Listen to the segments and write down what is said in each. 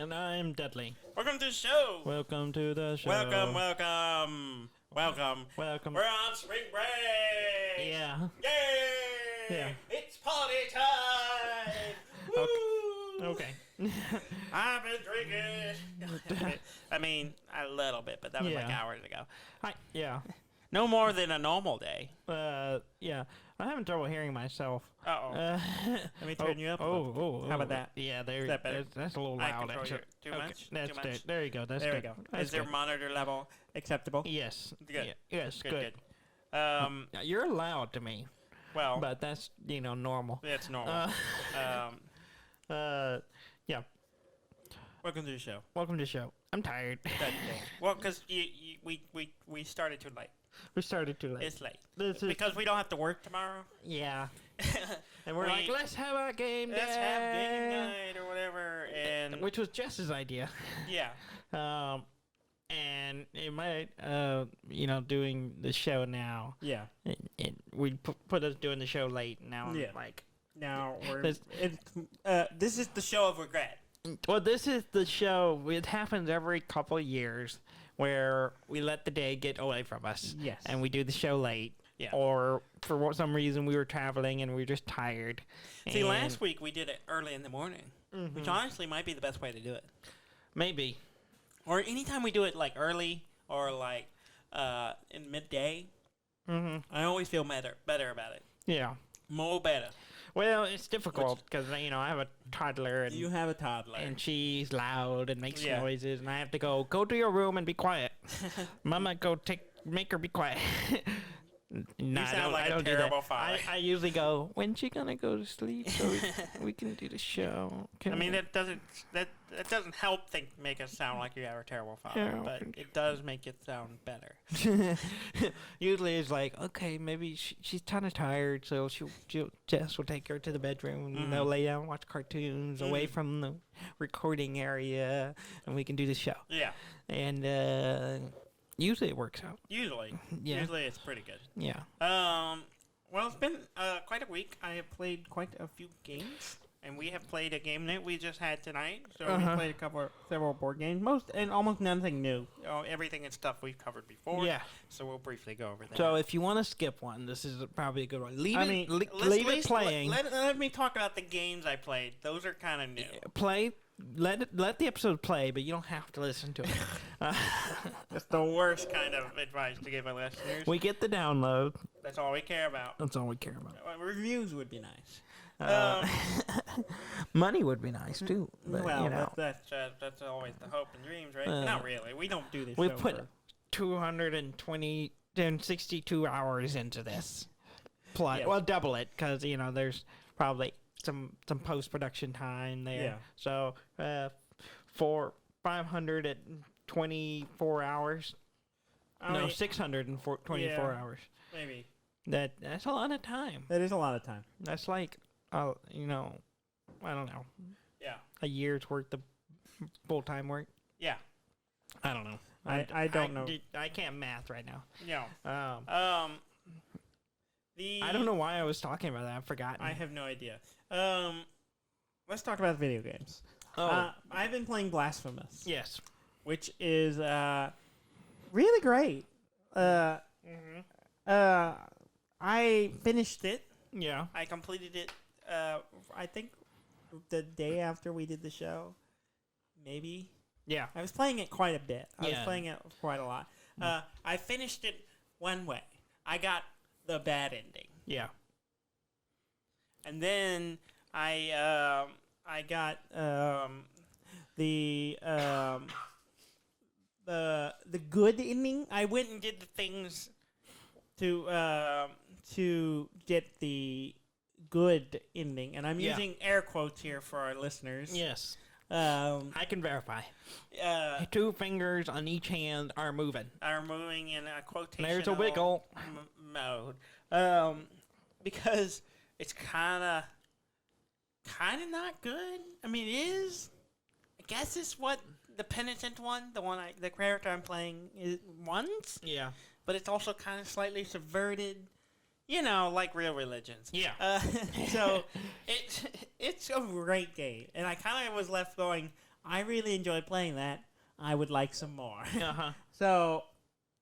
And I'm Dudley. Welcome to the show. Welcome to the show. Welcome. Welcome. We're on spring break. Yeah. Yay! Yeah. It's party time. Woo! Okay. I've been drinking. I mean, a little bit, but that was like hours ago. Yeah. No more than a normal day. Yeah. I'm having trouble hearing myself. Uh-oh. Let me turn you up. Oh. How about that? Yeah, Is that better? That's a little I loud. control actually. you. Too Okay, much? That's Too good. much? There you go. That's There good. we go. That's Is their good. monitor level acceptable? Yes. Good. Yeah, yes. Good. Yeah, You're loud to me, well, but that's normal. that's normal. Yeah. Welcome to the show. Welcome to the show. I'm tired. Well, because we started too late. We started too late. It's late. This is, Because we don't have to work tomorrow. yeah. And we're like, let's have a game day. Let's have game night or whatever. And Which was Jess's idea. yeah. And it might, doing the show now. Yeah. We put us doing the show late. Now I'm Yeah. like, Now we're. This- This is the show of regret. well, this is the show. It happens every couple of years where we let the day get away from us. Yes. And we do the show late. Yeah. Or for some reason we were traveling and we were just tired. See, And last week we did it early in the morning, which honestly might be the best way to do it. maybe. Or anytime we do it like early or like in midday, I always feel better about it. Yeah. More better. Well, it's difficult because I have a toddler and You have a toddler. and she's loud and makes Yeah. noises, and I have to go to your room and be quiet. Mama, make her be quiet. No, sound like I a don't do terrible that. father. I usually go, when's she gonna go to sleep so we can do the show? I mean, that doesn't help make us sound like you have a terrible father, Yeah. but it does make it sound better. Usually it's like, okay, maybe she's kind of tired, so Jess will take her to the bedroom and they'll lay down and watch cartoons away from the recording area, and we can do the show. Yeah, And usually it works out. usually. Yeah. Usually it's pretty good. Yeah. Well, it's been quite a week. I have played quite a few games, and we have played a game that we just had tonight. So we played several board games, almost nothing new. Everything and stuff we've covered before. Yeah. So we'll briefly go over that. So if you want to skip one, this is probably a good one. Leave Let's it playing. Let me talk about the games I played. Those are kind of new. Let the episode play, but you don't have to listen to it. That's the worst kind of advice to give our listeners. We get the download. That's all we care about. That's all we care about. Reviews would be nice. Money would be nice too. But, Well, that's always the hope and dreams, right? Not really. We don't do this. we show put for- 262 hours into this. Plus, Yeah. well, double it because there's probably some post production time there. Yeah. So for 524 hours. I No, mean, 624 yeah. hours. maybe. That's a lot of time. That is a lot of time. That's like, I don't know, Yeah. a year's worth of full-time work. Yeah. I don't know. I don't know. I can't math right now. No. I don't know why I was talking about that. I've forgotten. I have no idea. Let's talk about video games. Oh. I've been playing Blasphemous. Yes. Which is really great. I finished it. Yeah. I completed it. I think the day after we did the show. Maybe. Yeah. I was playing it quite a bit. I was Yeah. playing it quite a lot. I finished it one way. I got the bad ending, Yeah. and then I got the good ending. I went and did the things to get the good ending, and I'm using air quotes here for our listeners. Yes. I I can verify. 2 fingers on each hand are moving. are moving in a quotation. There's a wiggle. Mode, because it's kind of not good. I mean, it is. I guess it's what the penitent one, the character I'm playing, wants. Yeah. But it's also kind of slightly subverted. Like real religions. Yeah. So it's a great game, and I kind of was left going, I really enjoyed playing that. I would like some more. Uh-huh. So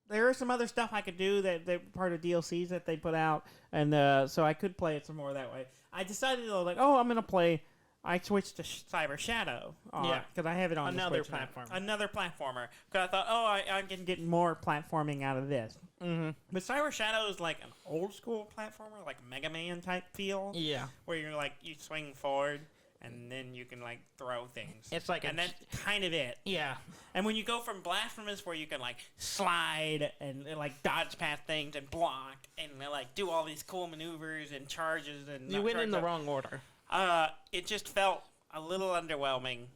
there is some other stuff I could do that part of DLCs that they put out, and so I could play it some more that way. I decided though, like, I'm gonna play. I switched to Cyber Shadow. Because I have it on another the Switch now. platform. Another platformer. Because I thought, I can get more platforming out of this. Mm-hmm. But Cyber Shadow is like an old school platformer, like Mega Man type feel. Yeah. Where you're like, you swing forward, and then you can like throw things. It's like and that's kind of it. Yeah. And when you go from Blasphemous, where you can like slide and like dodge past things and block and like do all these cool maneuvers and charges and you went in the wrong order. It just felt a little underwhelming,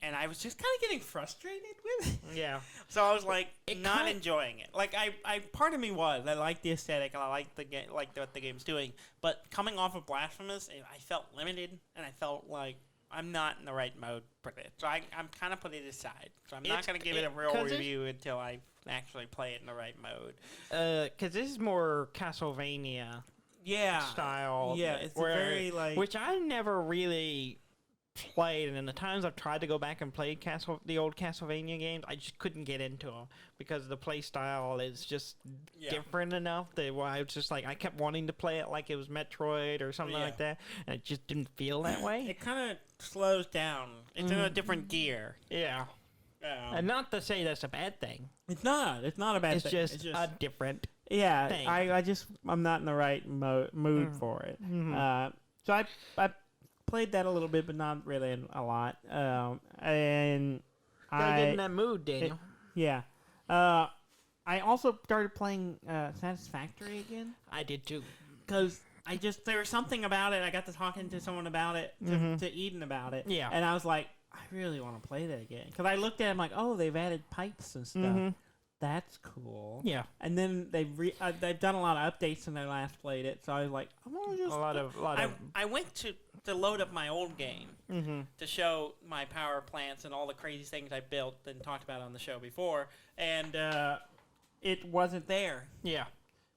and I was just kind of getting frustrated with it. Yeah. So I was like, not enjoying it. Like I part of me was. I liked the aesthetic and I liked the game, like what the game's doing. But coming off of Blasphemous, I felt limited, and I felt like I'm not in the right mode for this. So I'm kind of putting it aside. So I'm not going to give it a real review until I actually play it in the right mode. Because this is more Castlevania. Style. Yeah, it's very like... Which I never really played, and in the times I've tried to go back and play the old Castlevania games, I just couldn't get into them because the play style is just different enough that I was just like, I kept wanting to play it like it was Metroid or something like that, and it just didn't feel that way. It kind of slows down. It's in a different gear. Yeah. And not to say that's a bad thing. It's not. It's not a bad thing. It's just a different thing. thing. I'm not in the right mood for it. Mm-hmm. So I played that a little bit, but not really a lot. And gotta get in that mood, Daniel. I also started playing Satisfactory again. I did too. Because there was something about it. I got to talking to someone about it, to Eden about it. Yeah. And I was like, I really want to play that again. Because I looked at it, I'm like, they've added pipes and stuff. Mm-hmm. That's cool. Yeah. And then they've done a lot of updates since I last played it. So I was like, I'm gonna just I went to load up my old game to show my power plants and all the crazy things I built and talked about on the show before, and it wasn't there. Yeah.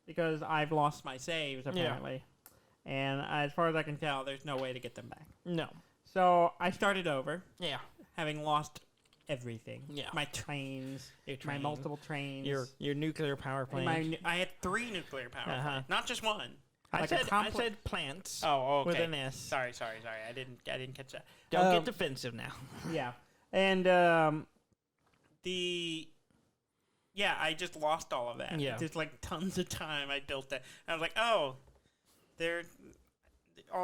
Because I've lost my saves apparently, and as far as I can tell, there's no way to get them back. No. So I started over. Yeah. Having lost everything. Yeah. My trains, my multiple trains. Your nuclear power plant. I had 3 nuclear power plants, not just one. I said plants. Oh, okay. With an S. Sorry. I didn't catch that. Don't get defensive now. Yeah. And I just lost all of that. Yeah. Just like tons of time I built that. I was like, all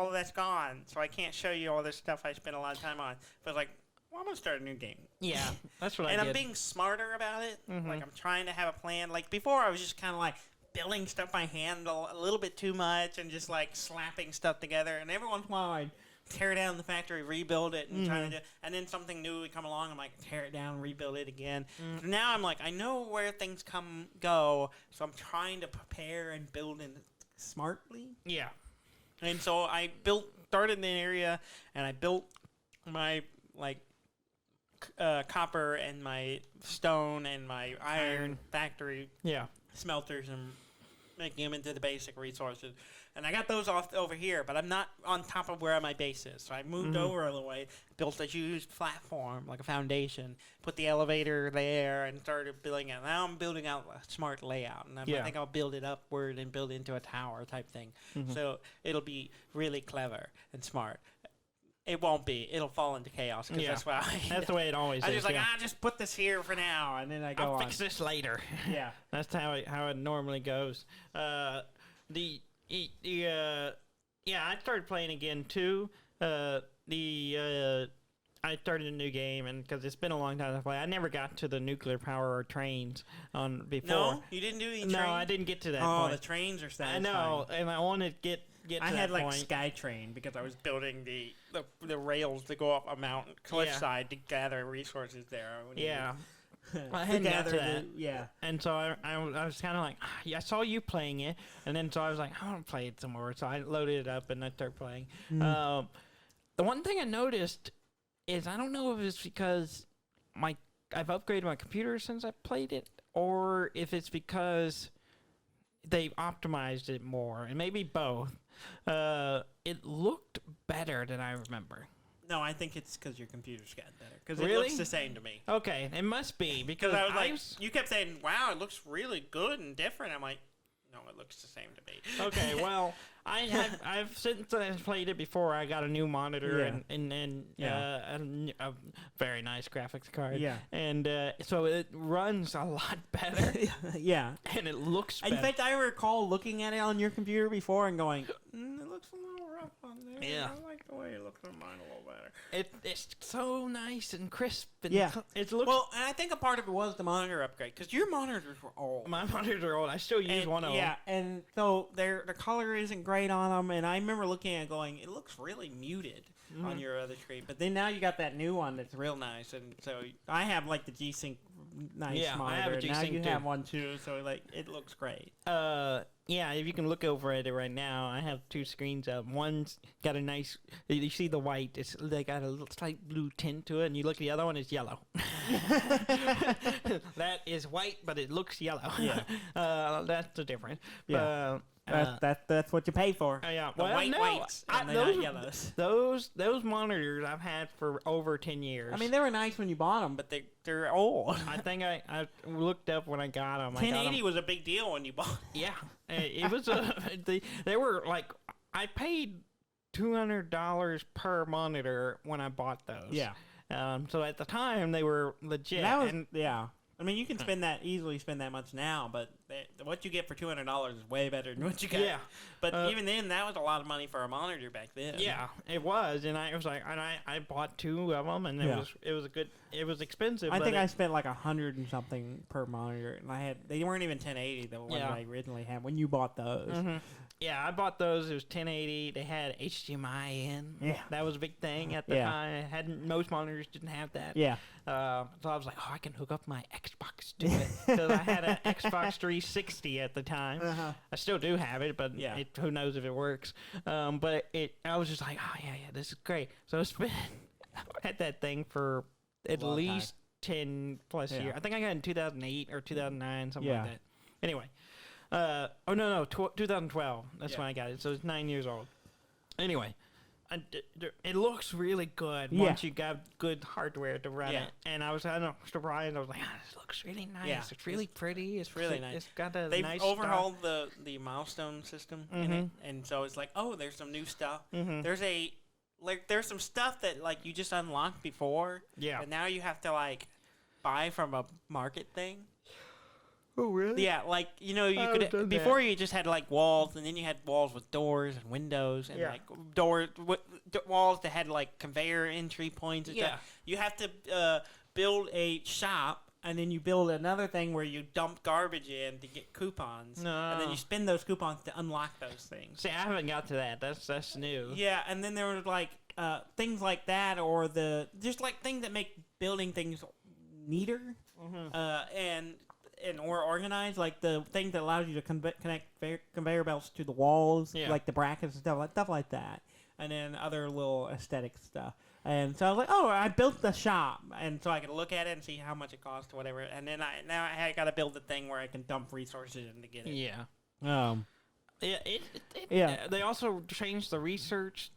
of that's gone, so I can't show you all this stuff I spent a lot of time on. But like, I'm going to start a new game. Yeah, that's what I did. did. And I'm being smarter about it. Like, I'm trying to have a plan. Like, before, I was just kind of like building stuff by hand a little bit too much and just like slapping stuff together. And every once in a while, I'd tear down the factory, rebuild it, and try to do. And then something new would come along. I'm like, tear it down, rebuild it again. So now I'm like, I know where things go, so I'm trying to prepare and build in smartly. Yeah. And so I started in the area, and I built my copper and my stone and my iron factory smelters and making them into the basic resources. And I got those off over here, but I'm not on top of where my base is. So I moved over a little way, built a huge platform, like a foundation, put the elevator there, and started building it. Now I'm building out a smart layout, and I think I'll build it upward and build it into a tower type thing. So it'll be really clever and smart. It won't be. It'll fall into chaos. That's why. That's the way it always is. I just just put this here for now, and then I go I'll on. fix this later. Yeah, that's how it normally goes. I started playing again too. I started a new game, and because it's been a long time to play, I never got to the nuclear power or trains on before. No, you didn't do any trains? No, I didn't get to that point. point. The trains are satisfying. I know, and I want to get to I that had like point. Skytrain because I was building the rails to go up a mountain cliffside to gather resources there. I hadn't got to that. And so I was kind of like, I saw you playing it, and then so I was like, I want to play it some more. So I loaded it up and I started playing. The one thing I noticed is I don't know if it's because I've upgraded my computer since I played it, or if it's because they've optimized it more, and maybe both. It looked better than I remember. No, I think it's because your computer's gotten better. Because it Really? looks the same to me. Okay, it must be because Because I was like, you kept saying, "Wow, it looks really good and different." I'm like, no, it looks the same to me. Okay, well, I've since I played it before. I got a new monitor and a very nice graphics card. Yeah. and so it runs a lot better. Yeah. And it looks better. In fact, I recall looking at it on your computer before and going, it looks a little rough on there. Yeah. I like the way it looks on mine a little better. It's so nice and crisp. And it looks. Well, and I think a part of it was the monitor upgrade because your monitors were old. My monitors are old. I still use one of them. Yeah, and so the color isn't great on them, and I remember looking at it going, it looks really muted on your other screen. But then now you got that new one that's real nice, and so I have like the G-Sync nice monitor. I have a and now G-Sync you too. have one too, so like it looks great. Yeah, if you can look over at it right now, I have two screens up. One's got a nice, you see the white, they got a little slight blue tint to it, and you look at the other one, it's yellow. That is white, but it looks yellow. Yeah. That's the difference. Yeah. That's what you pay for. Yeah, The whites and the not yellows. Those monitors I've had for over 10 years. I mean, they were nice when you bought them, but they're old. I think I looked up when I got them. 1080 was a big deal when you bought it. Yeah, it was they were like, I paid $200 per monitor when I bought those. Yeah. So at the time they were legit. That was, yeah. I mean, you can easily spend that much now, but what you get for $200 is way better than what you got. Yeah. But even then, that was a lot of money for a monitor back then. Yeah, it was, and I was like, and I bought two of them, and it was expensive. I think I spent like $100 and something per monitor, and they weren't even 1080 the ones I originally had when you bought those. Mm-hmm. Yeah, I bought those. It was 1080. They had HDMI in. Yeah, that was a big thing at the time. Most monitors didn't have that. Yeah. So I was like, I can hook up my Xbox to it because I had an Xbox 360 at the time. I still do have it, but who knows if it works. But I was just like, this is great. So I had that thing for at least 10 plus years. I think I got it in 2008 or 2009, something like that. Anyway. 2012. That's when I got it. So it's 9 years old. Anyway, it looks really good once you got good hardware to run it. And I was surprised. I was like, this looks really nice. Yeah. It's really pretty. It's really nice. It's got a They've nice overhauled the milestone system in it, and so it's like, there's some new stuff. There's some stuff that like you just unlocked before. Yeah. And now you have to like buy from a market thing. Oh, really? Yeah, like, you could before you just had like walls, and then you had walls with doors and windows, and like walls that had like conveyor entry points and stuff. You have to build a shop, and then you build another thing where you dump garbage in to get coupons, and then you spend those coupons to unlock those things. See, I haven't got to that. That's new. Yeah, and then there were like things like that, or just like things that make building things neater, and or organized, like the thing that allows you to connect conveyor belts to the walls, like the brackets and stuff like that, and then other little aesthetic stuff. And so I was like, I built the shop, and so I could look at it and see how much it costs or whatever. And then I got to build the thing where I can dump resources in to get it. Yeah. They also changed the research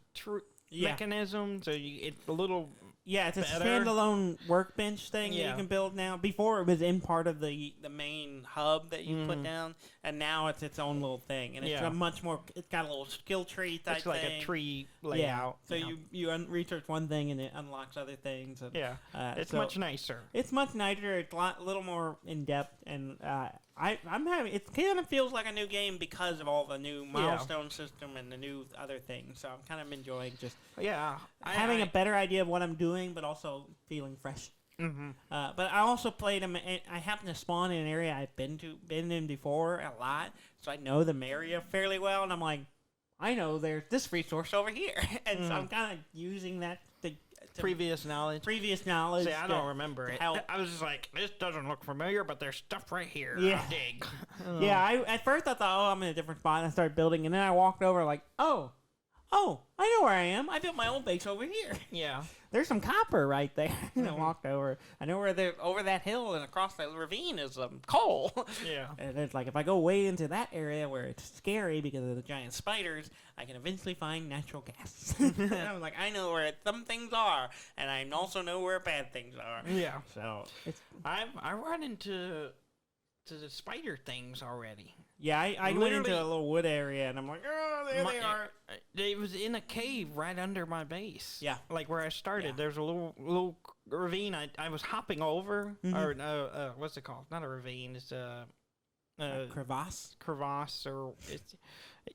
mechanism, so it's a little. Yeah, it's a better. standalone workbench thing that you can build now. Before, it was in part of the main hub that you put down, and now it's its own little thing. And it's a much more, it's got a little skill tree type thing. It's like a tree layout. So you research one thing, and it unlocks other things. And, it's much nicer. It's much nicer. It's a little more in-depth, and I'm having, it kind of feels like a new game because of all the new milestone system and the new other things. So I'm kind of enjoying just having a better idea of what I'm doing, but also feeling fresh. But I also played them. I happened to spawn in an area I've been in before a lot, so I know the area fairly well. And I'm like, I know there's this resource over here, and so I'm kind of using that to previous knowledge. See, I don't remember it. I was just like, this doesn't look familiar, but there's stuff right here. Yeah. I'll dig. Yeah, at first I thought, I'm in a different spot, and I started building, and then I walked over like, oh, I know where I am. I built my old base over here. Yeah. There's some copper right there. And I walked over. I know where over that hill and across that ravine is coal. Yeah. And it's like, if I go way into that area where it's scary because of the giant spiders, I can eventually find natural gas. I'm like, I know where some things are, and I also know where bad things are. Yeah. So I run into the spider things already. yeah, I went into a little wood area, and I'm like, oh, there they are. It was in a cave right under my base. Yeah. Like where I started. Yeah. There's a little ravine I was hopping over. Or, what's it called? Not a ravine. It's a Crevasse? crevasse, or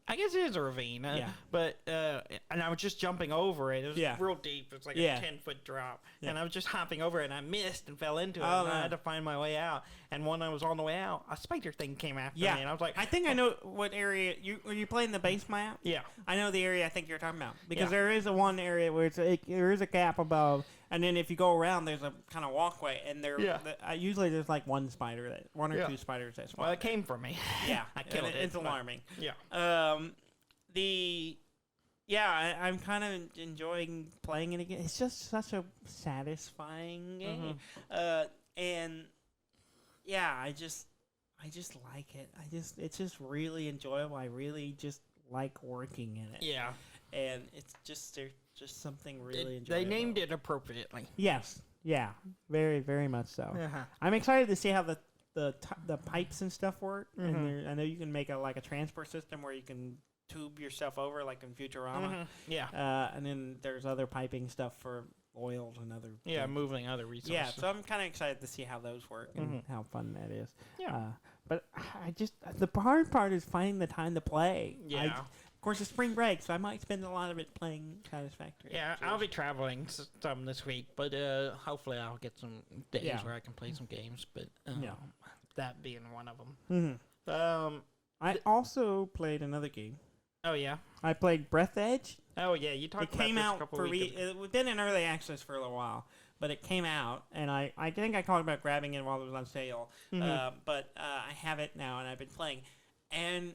I guess it is a ravine. Yeah. But and I was just jumping over it. It was real deep. It's like a 10-foot drop. Yeah. And I was just hopping over it, and I missed and fell into it. Oh, and I no. had to find my way out. And when I was on the way out, a spider thing came after me. And I was like, I think I know what area. Are you playing the base map? yeah. I know the area I think you're talking about. Because Yeah. there is one area where there is a gap above, and then if you go around, there's a kind of walkway, and usually there's like one or two spiders that spawn. Well, it came from me. Yeah, I killed it. It's alarming. Yeah. I'm kind of enjoying playing it again. It's just such a satisfying game, and yeah, I just like it. It's just really enjoyable. I really just like working in it. Yeah. And it's just there's just something really enjoyable. They named it appropriately. Yes. Yeah. Very, very much so. Uh-huh. I'm excited to see how the pipes and stuff work. And I know you can make a transport system where you can tube yourself over like in Futurama. Yeah. And then there's other piping stuff for oils and other Yeah, things. moving other resources. Yeah, so I'm kind of excited to see how those work and how fun that is. Yeah. But the hard part is finding the time to play. Yeah. Of course, it's spring break, so I might spend a lot of it playing Satisfactory. Yeah, I'll be traveling some this week, but hopefully I'll get some days where I can play some games. But that being one of them. Mm-hmm. I also played another game. Oh yeah. I played Breathedge. Oh yeah, you talked it about came this out a couple for weeks ago. It's been in early access for a little while, but it came out, and I think I talked about grabbing it while it was on sale. But I have it now, and I've been playing, and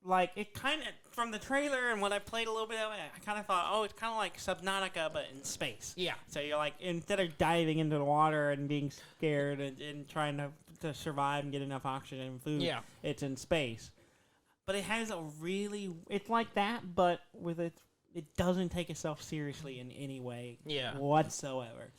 like it kind of from the trailer and what I played a little bit of it, I kind of thought, oh, it's kind of like Subnautica but in space. Yeah. So you're like, instead of diving into the water and being scared and trying to survive and get enough oxygen and food, it's in space. But it has it's like that, but it doesn't take itself seriously in any way whatsoever.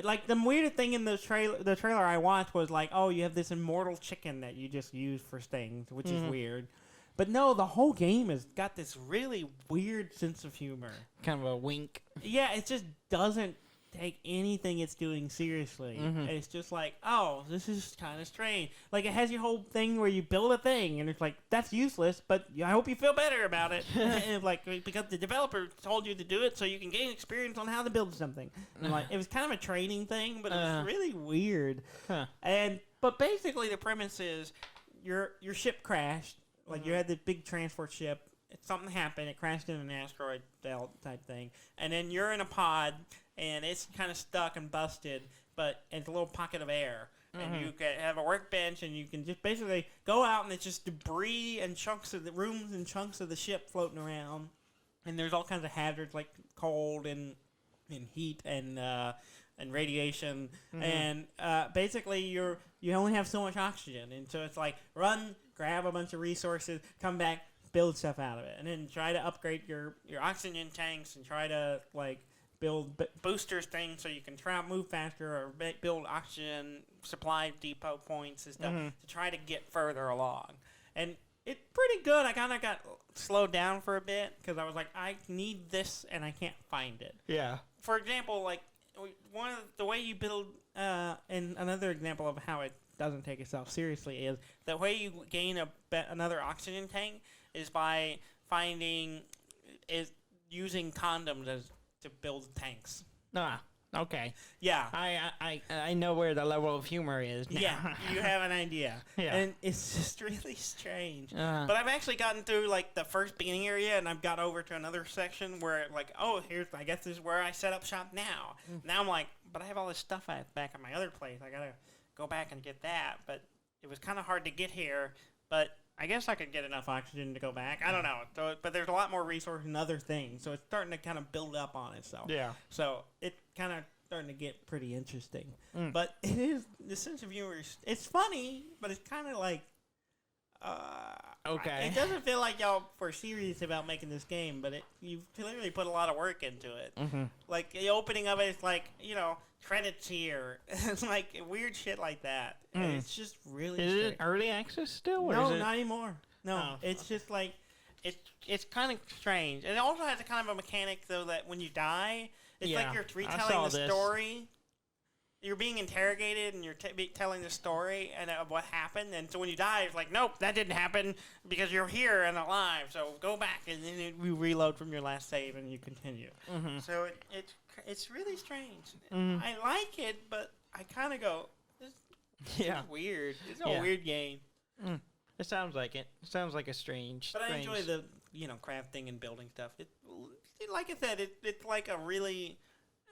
Like, the weird thing in the trailer I watched was like, oh, you have this immortal chicken that you just use for stings, which is weird. But no, the whole game has got this really weird sense of humor. Kind of a wink. Yeah, it just doesn't take anything it's doing seriously. It's just like, oh, this is kind of strange. Like, it has your whole thing where you build a thing, and it's like, that's useless, but I hope you feel better about it. And like, because the developer told you to do it so you can gain experience on how to build something. And like, it was kind of a training thing, but it was really weird. But basically the premise is your ship crashed. Like, you had the big transport ship. Something happened. It crashed in an asteroid belt type thing. And then you're in a pod, and it's kind of stuck and busted, but it's a little pocket of air. And you can have a workbench, and you can just basically go out, and it's just debris and chunks of the rooms and chunks of the ship floating around. And there's all kinds of hazards like cold and heat and radiation. And basically you only have so much oxygen. And so it's like, run, grab a bunch of resources, come back, build stuff out of it. And then try to upgrade your oxygen tanks and try to, like, build boosters things so you can move faster or build oxygen supply depot points and stuff to try to get further along. And it's pretty good. I kind of got slowed down for a bit because I was like, I need this and I can't find it. Yeah. For example, like, the way you build, and another example of how it doesn't take itself seriously is the way you gain another oxygen tank is by using condoms to build tanks. Okay. Yeah. I know where the level of humor is now. Yeah, you have an idea. Yeah. And it's just really strange. But I've actually gotten through, like, the first beginning area, and I've got over to another section where, like, oh, I guess this is where I set up shop now. Now I'm like, but I have all this stuff back at my other place. I got to go back and get that. But it was kind of hard to get here. But I guess I could get enough oxygen to go back. I don't know. So, but there's a lot more resources and other things, so it's starting to kind of build up on itself. Yeah. So it kind of starting to get pretty interesting. But it is the sense of humor. It's funny, but it's kind of like. Okay. It doesn't feel like y'all were serious about making this game, but you've clearly put a lot of work into it. Mm-hmm. Like the opening of it is like, credits here. It's like weird shit like that. And it's just really. Is it early access still? Or No, is it... not anymore. No, it's just like it's kind of strange. And it also has a kind of a mechanic though that when you die, it's like you're retelling the story. You're being interrogated and you're telling the story and of what happened. And so when you die, it's like, nope, that didn't happen because you're here and alive. So go back and then you reload from your last save and you continue. Mm-hmm. So it's really strange. Mm-hmm. I like it, but I kind of go, this is weird. It's a weird game. Mm. It sounds like it. It sounds like a strange. But I enjoy the crafting and building stuff. Like I said, it's like a really.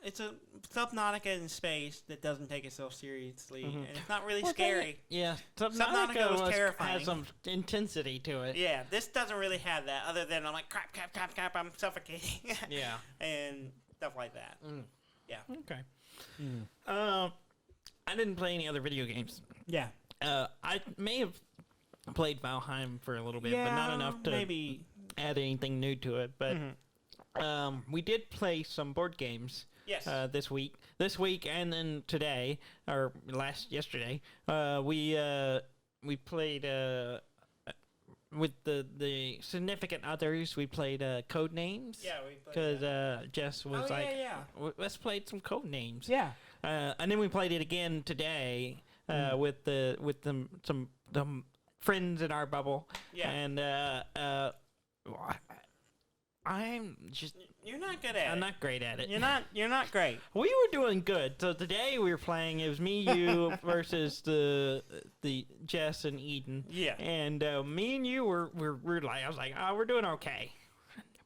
It's a Subnautica in space that doesn't take itself seriously, and it's not really scary. Subnautica was terrifying. Has some intensity to it. Yeah, this doesn't really have that, other than I'm like, crap, I'm suffocating. Yeah. And stuff like that. Mm. Yeah. Okay. Mm. I didn't play any other video games. Yeah. I may have played Valheim for a little bit, but not enough to maybe add anything new to it. But we did play some board games. Yes. This week, and then today or yesterday, we played with the significant others. We played Codenames. Yeah, we played because Jess was let's play some Codenames. Yeah. And then we played it again today with some friends in our bubble. Yeah. And I'm just. You're not good at it. I'm not great at it. You're not great. We were doing good. So today we were playing. It was me, you versus the Jess and Eden. Yeah. And me and you were like, I was like, we're doing okay,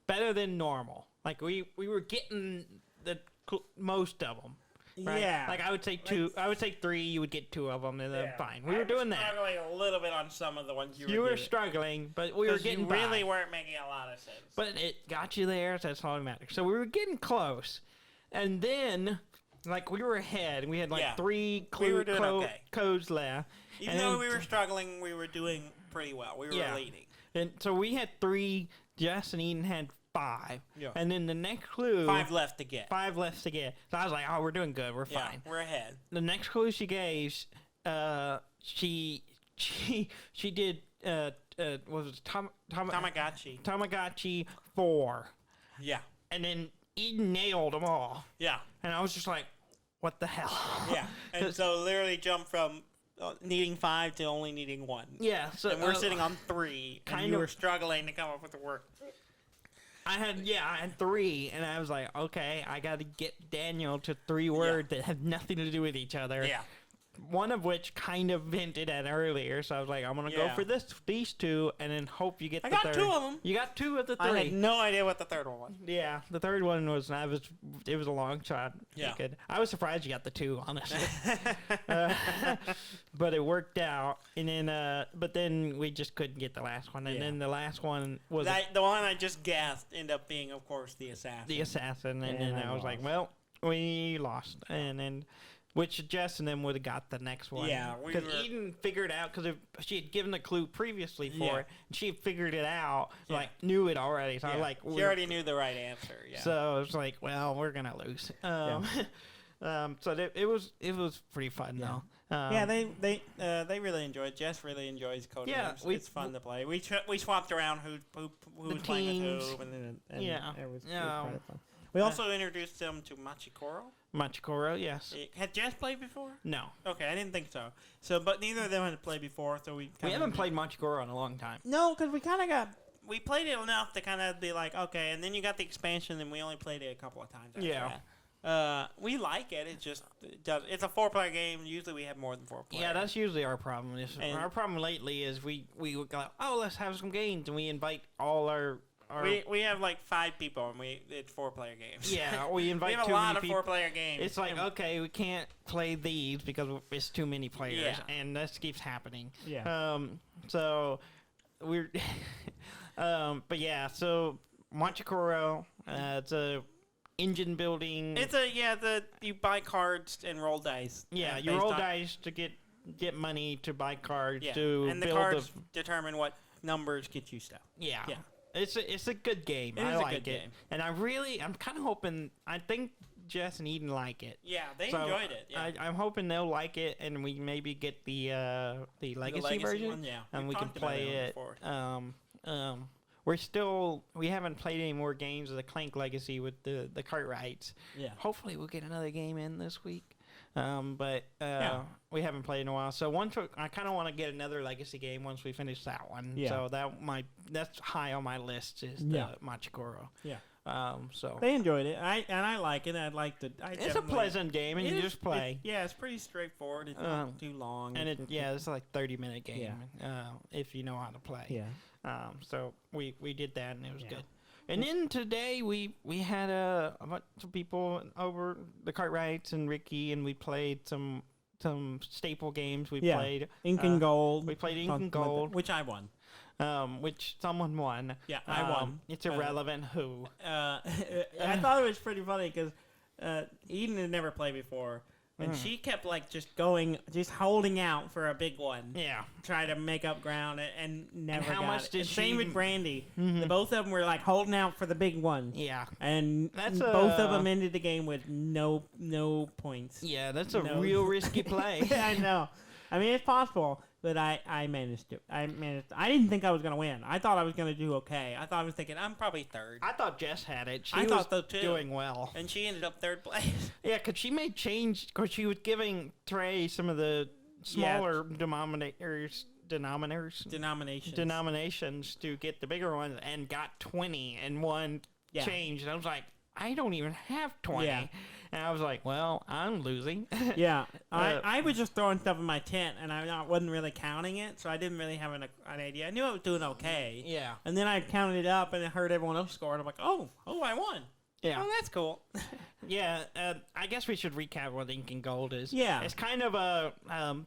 better than normal. Like we were getting the most of them. Right? Yeah. Like I would say two. I would say three. You would get two of them, and then fine. We were doing that. Struggling a little bit on some of the ones you were struggling, but we were getting by. Really weren't making a lot of sense. But it got you there. So that's all that matters. So we were getting close, and then like we were ahead, and we had like three codes left. Even though we were struggling, we were doing pretty well. We were leading. And so we had three. Jess and Eden had 5. Yeah. And then the next clue. 5 left to get. 5 left to get. So I was like, we're doing good. We're fine. We're ahead. The next clue she gave, she did, was it Tamagotchi. Tamagotchi 4. Yeah. And then Eden nailed them all. Yeah. And I was just like, what the hell? Yeah. And so literally jumped from needing 5 to only needing 1. Yeah. So and we're sitting on 3. And you were struggling to come up with the work. I had 3, and I was like, okay, I got to get Daniel to 3 words that have nothing to do with each other. Yeah. One of which kind of hinted at earlier, so I was like, I'm gonna go for these 2, and then hope you get the third. I got 2 of them. You got 2 of the 3. I had no idea what the third one was. Yeah, the third one was. It was a long shot. Yeah. Good. I was surprised you got the 2, honestly. But it worked out, and then but then we just couldn't get the last one, and then the last one was the one I just guessed ended up being, of course, the assassin. The assassin, and then I was like, well, we lost, and then. Which Jess and them would have got the next one. Yeah. Because Eden figured out, because she had given a clue previously for it, and she figured it out, knew it already. So I was like... She already knew the right answer, So I was like, well, we're going to lose. So it was pretty fun, though. They really enjoyed it. Jess really enjoys Codenames. Yeah, it's fun to play. We swapped around who was playing with who, and it was quite fun. We also introduced them to Machi Koro. Machi Koro, yes. Had Jess played before? No. Okay, I didn't think so. But neither of them had played before, so we haven't played Machi Koro in a long time. No, because we played it enough to kind of be like, okay, and then you got the expansion, and we only played it a couple of times after that. We like it. It's a 4-player game. Usually we have more than 4 players. Yeah, that's usually our problem. Our problem lately is we go, let's have some games, and we invite all our... We have like 5 people, and it's 4-player games. Yeah, we invite we have too a lot many of 4-player games. It's like, okay, we can't play these because it's too many players, and this keeps happening. Yeah. So we're, but yeah. So Machi Koro, it's a engine building. It's you buy cards and roll dice. Yeah, you roll dice to get money to buy cards to and the build cards determine what numbers get you stuff. Yeah. Yeah. It's a good game. I like it. Game. And I'm kind of hoping, I think Jess and Eden like it. Yeah, they enjoyed it. Yeah. I'm hoping they'll like it, and we maybe get the legacy version, one, yeah. and we can play it. We haven't played any more games of the Clank Legacy with the Cartwrights. Yeah. Hopefully we'll get another game in this week. But we haven't played in a while. So I kind of want to get another Legacy game once we finish that one. Yeah. So that's high on my list is the Machi Koro. Yeah. So they enjoyed it. I like it. I'd like to. It's a pleasant game, and you just play. It's pretty straightforward. It's not too long. And it's like 30-minute game. If you know how to play. Yeah. So we did that, and it was good. And then today we had a bunch of people over, the Cartwrights and Ricky, and we played some staple games. We played Incan Gold. We played Incan Gold, which I won. Which someone won. Yeah, I won. It's irrelevant who. I thought it was pretty funny because Eden had never played before. And she kept just holding out for a big one. Yeah. Try to make up ground and never and how got much it. did Same she... with Brandy. Mm-hmm. Both of them were like holding out for the big one. Yeah. And both of them ended the game with no points. Yeah, that's a real risky play. I know. I mean, it's possible, but I managed it. I didn't think I was going to win. I thought I was going to do okay. I was thinking, I'm probably third. I thought Jess had it. I thought so too. Doing well. And she ended up third place. Yeah, because she made change, because she was giving Trey some of the smaller denominations to get the bigger ones, and got 20 and one change. And I was like, I don't even have 20. Yeah. And I was like, well, I'm losing. Yeah. I was just throwing stuff in my tent, and I wasn't really counting it, so I didn't really have an idea. I knew I was doing okay. Yeah. And then I counted it up, and I heard everyone else score, and I'm like, oh, I won. Yeah. Oh, that's cool. Yeah, I guess we should recap what Incan Gold is. Yeah. It's kind of a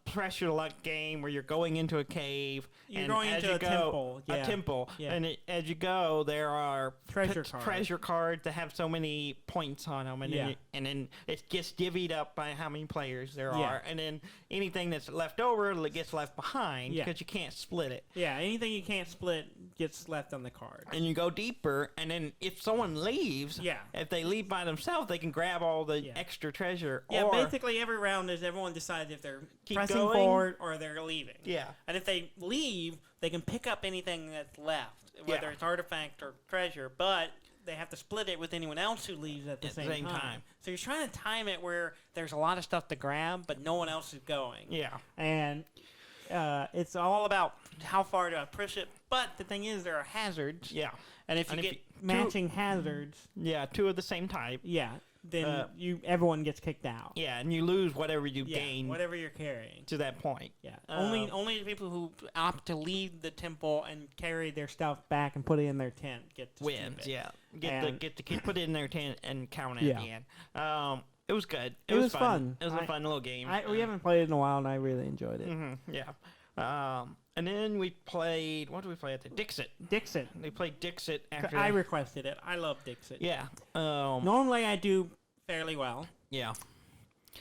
pressure luck game where you're going into a cave. You're and going into a temple. A temple. Yeah. And as you go, there are treasure cards that have so many points on them. And, then it gets divvied up by how many players there are. And then anything that's left over gets left behind because you can't split it. Yeah, anything you can't split gets left on the card. And you go deeper, and then if someone leaves, if they leave by themselves, they can grab all the extra treasure. Yeah, or basically every round is everyone decides if they're pressing going forward or they're leaving. Yeah. And if they leave, they can pick up anything that's left, whether it's artifact or treasure, but they have to split it with anyone else who leaves at the same time. So you're trying to time it where there's a lot of stuff to grab, but no one else is going. Yeah. And it's all about how far do I push it. But the thing is, there are hazards. Yeah. And if you get matching hazards. Yeah, two of the same type. Yeah. Then everyone gets kicked out. Yeah, and you lose whatever you gain. Whatever you're carrying. To that point. Yeah. Only the people who opt to leave the temple and carry their stuff back and put it in their tent get to wins. Yeah. Get to put it in their tent and count it at the end. It was good. It was fun. It was a fun little game. We haven't played it in a while, and I really enjoyed it. Mm-hmm, yeah. And then we played. What did we play at the Dixit? Dixit. We played Dixit after. I requested it. I love Dixit. Yeah. Normally I do fairly well. Yeah.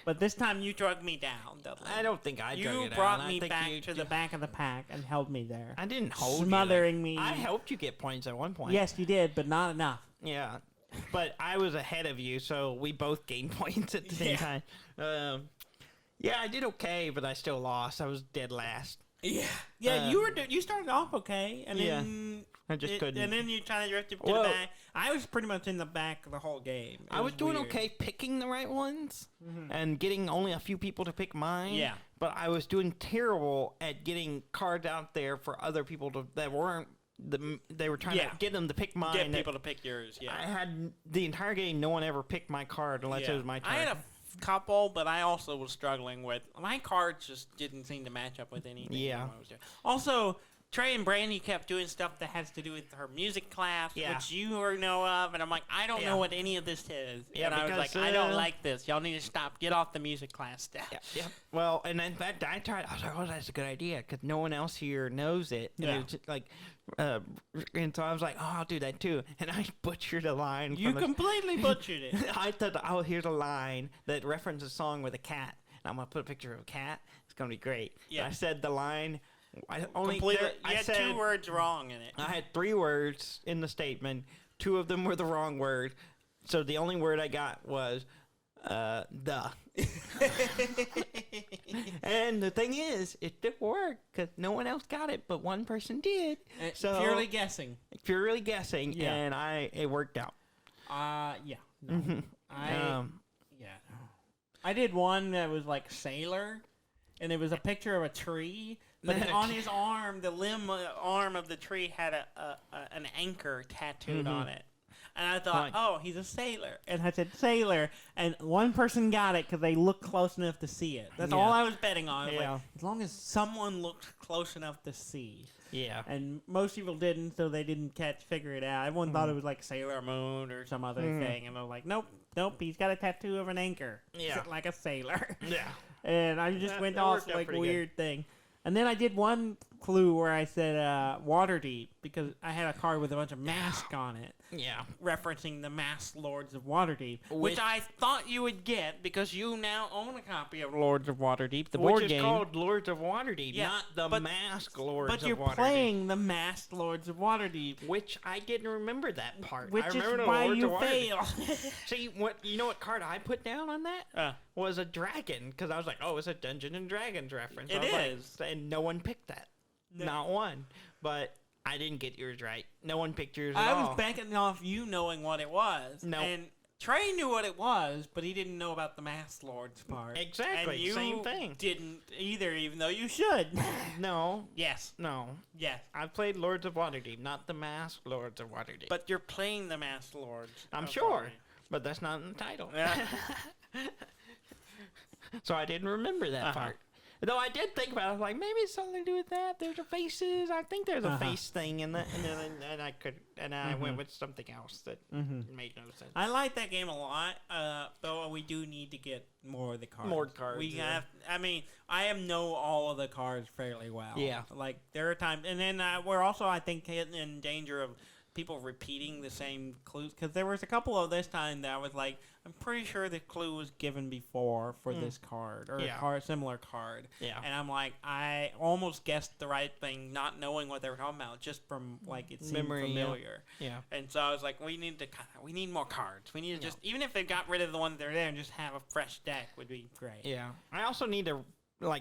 But this time you drug me down, Dudley. I don't think I drug you down. You brought me back to the back of the pack and held me there. I didn't hold smothering me. I helped you get points at one point. Yes, you did, but not enough. Yeah. But I was ahead of you, so we both gained points at the same time. Yeah, I did okay, but I still lost. I was dead last. Yeah. You started off okay, and then I just couldn't. And then you kind of drifted to the back. I was pretty much in the back the whole game. I was doing okay picking the right ones and getting only a few people to pick mine. Yeah. But I was doing terrible at getting cards out there for other people that weren't. They were trying to get them to pick mine. Get people to pick yours. Yeah. I had the entire game. No one ever picked my card unless it was my turn. I had a couple, but I also was struggling with my cards. Just didn't seem to match up with anything. Yeah. Also, Trey and Brandy kept doing stuff that has to do with her music class, Yeah. which you know of, and I'm like, I don't know what any of this is. Yeah, and I was because, like, I don't like this. Y'all need to stop. Get off the music class stuff. Yeah. Well, and in fact, I tried. I was like, "Oh, that's a good idea," because no one else here knows it. And Yeah. it was just like, and so I was like, "Oh, I'll do that too." And I butchered a line. You from completely butchered it. I thought, "Oh, here's a line that references a song with a cat." And I'm gonna put a picture of a cat. It's gonna be great. Yeah. And I said the line. I only Completely. I You had said 2 words wrong in it. I had 3 words in the statement. 2 of them were the wrong word. So the only word I got was the. And the thing is, it did work because no one else got it, but one person did. So Purely guessing. purely guessing, Yeah. and it worked out. Yeah. No. I did one that was like sailor, and it was a picture of a tree, But on his arm, the limb arm of the tree had an anchor tattooed on it. And I thought, oh, he's a sailor. and I said sailor, and one person got it because they looked close enough to see it. That's all I was betting on. Yeah. Like, as long as someone looked close enough to see. Yeah. And most people didn't, so they didn't figure it out. Everyone thought it was like Sailor Moon or some other thing, and I was like, nope, he's got a tattoo of an anchor. Yeah. Like a sailor. Yeah. And I just went off worked out like pretty weird thing. And then I did one clue where I said Waterdeep because I had a card with a bunch of masks on it, Yeah. referencing the masked Lords of Waterdeep, Which I thought you would get because you now own a copy of Lords of Waterdeep, the Which board is game. called Lords of Waterdeep, Yeah, not the but- Mask Lords But of you're Waterdeep. playing the masked Lords of Waterdeep, Which I didn't remember that part. which I is remember the why Lords you of Waterdeep. fail. See, you know what card I put down on that? Was a dragon, because I was like, oh, it's a Dungeons and Dragons reference. It I was is. Like, and no one picked that. No. Not one. But I didn't get yours right. No one picked yours I at was all. banking off you knowing what it was. No. And Trey knew what it was, but he didn't know about the Masked Lords part. Exactly, And you same thing. didn't either, even though you should. No. Yes. No. Yes. I played Lords of Waterdeep, not the Mask Lords of Waterdeep. But you're playing the Masked Lords. I'm of sure. Waterdeep. But that's not in the title. Yeah. So I didn't remember that part. Though I did think about it, I was like, maybe it's something to do with that. There's a faces. I think there's a face thing in the, and I went with something else that made no sense. I like that game a lot, but we do need to get more of the cards. More cards, We yeah. have. I mean, I know all of the cards fairly well. Yeah. Like there are times, and then we're also, I think, in danger of people repeating the same clues because there was a couple of this time that I was like, I'm pretty sure the clue was given before for this card or a similar card. Yeah. And I'm like, I almost guessed the right thing, not knowing what they were talking about, just from like it seemed Memory, familiar. Yeah. And so I was like, we need more cards. We need to just, even if they got rid of the ones that are there and just have a fresh deck would be great. Yeah. I also need to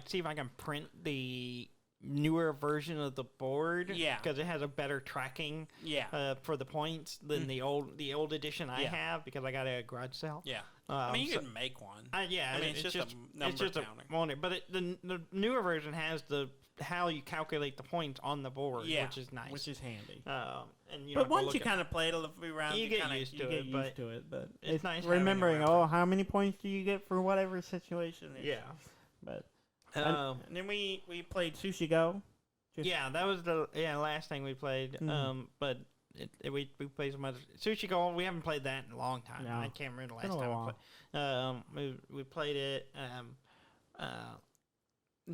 see if I can print the newer version of the board. Yeah. Because it has a better tracking. Yeah. For the points than the old edition I have because I got a garage sale. Yeah. I mean, you can make one. Yeah, I mean, it's just a number counter. But the newer version has how you calculate the points on the board, which is nice. Which is handy. And But once you kind of play it a few rounds, you get used to it. But it's nice having it remembering, around. how many points do you get for whatever situation it is. Yeah. But and then we played Sushi Go. Yeah, that was the last thing we played. But we played some other Sushi Go. We haven't played that in a long time. No. I can't remember the Been last a time while. we played. We played it.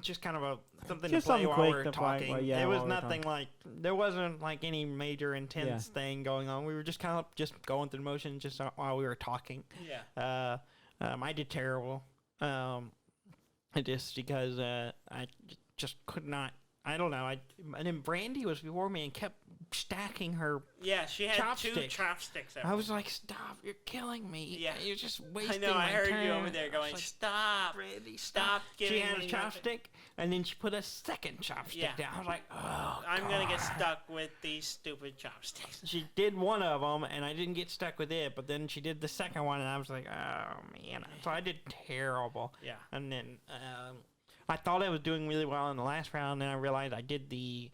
Just kind of something Just to play something while quick we were to play, talking. well, yeah, it was while we were nothing like there wasn't like any major intense thing going on. We were just kind of just going through the motions just while we were talking. Yeah. I did terrible. Just because I just could not. I don't know. And then Brandy was before me and kept stacking her. Yeah, she had two Chopstick. chopsticks. I was like, "Stop! You're killing me. Yeah. You're just I wasting know. I my heard turn." you over there I was going, like, "Stop! Brandy, Stop She giving had a me chopstick, and then she put a second chopstick Yeah. down. I was like, "Oh, I'm gonna get God." stuck with these stupid chopsticks." She did one of them, and I didn't get stuck with it. But then she did the second one, and I was like, "Oh man!" So I did terrible. Yeah. And then I thought I was doing really well in the last round, and I realized I did the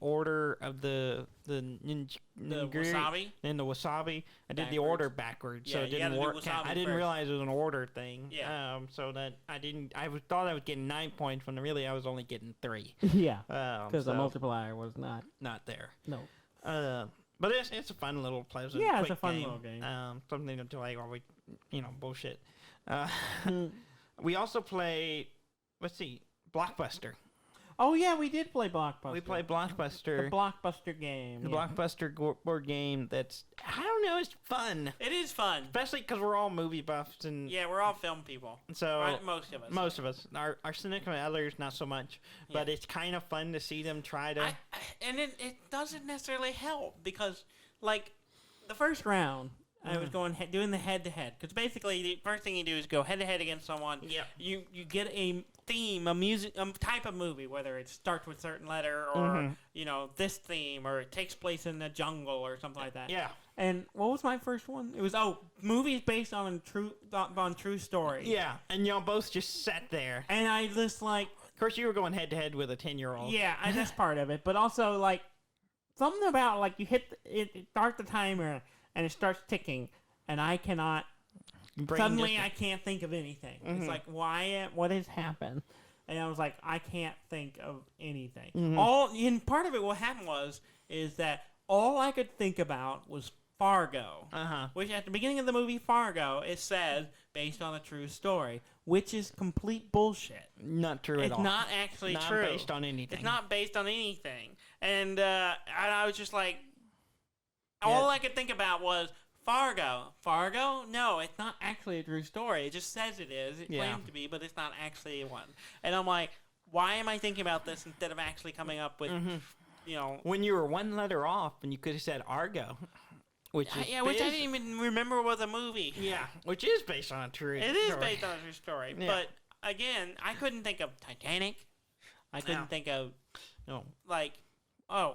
order of the wasabi and the wasabi. I did the backwards. order backwards, so Yeah, it you didn't gotta do work. wasabi I didn't first. realize it was an order thing. Yeah. So that I didn't. Thought I was getting 9 points when really I was only getting 3. Yeah. Because the so multiplier was not. there. No. But it's a fun little pleasant. Yeah, it's quick a fun game. little game. Something to like while we, bullshit. We also play. Let's see, Blockbuster. Oh yeah, we did play Blockbuster. We played Blockbuster. The Blockbuster game. The yeah. Blockbuster board game. That's I don't know. It's fun, It is fun. especially because we're all movie buffs and Yeah, we're all film people. so Right, most of us. most of us. Our significant others not so much, but it's kind of fun to see them try to. And it doesn't necessarily help because, like, The first round, I was going doing the head-to-head because basically the first thing you do is go head-to-head against someone. Yeah. You get a theme, a music, type of movie, whether it starts with a certain letter or this theme, or it takes place in the jungle or something like that. Yeah. And what was my first one? It was movies based on true story. Yeah, and y'all both just sat there. And I just like, Of course, you were going head to head with a 10-year-old. yeah, that's part of it, but also like something about like you hit it start the timer and it starts ticking, and I cannot. Suddenly, I can't think of anything. It's like, what has happened? And I was like, I can't think of anything. Part of it, what happened is that all I could think about was Fargo. Which at the beginning of the movie Fargo, it says, based on a true story, which is complete bullshit. Not true at all. it's not actually Not true. based on anything. It's not based on anything. And I was just like, all I could think about was Fargo. Fargo? No, it's not actually a true story. It just says it is. It claims to be, but it's not actually one. And I'm like, why am I thinking about this instead of actually coming up with, When you were one letter off, and you could have said Argo, which is which I didn't even remember was a movie. Yeah, which is based on a true It is story. based on a true story. Yeah. But again, I couldn't think of Titanic. I couldn't think of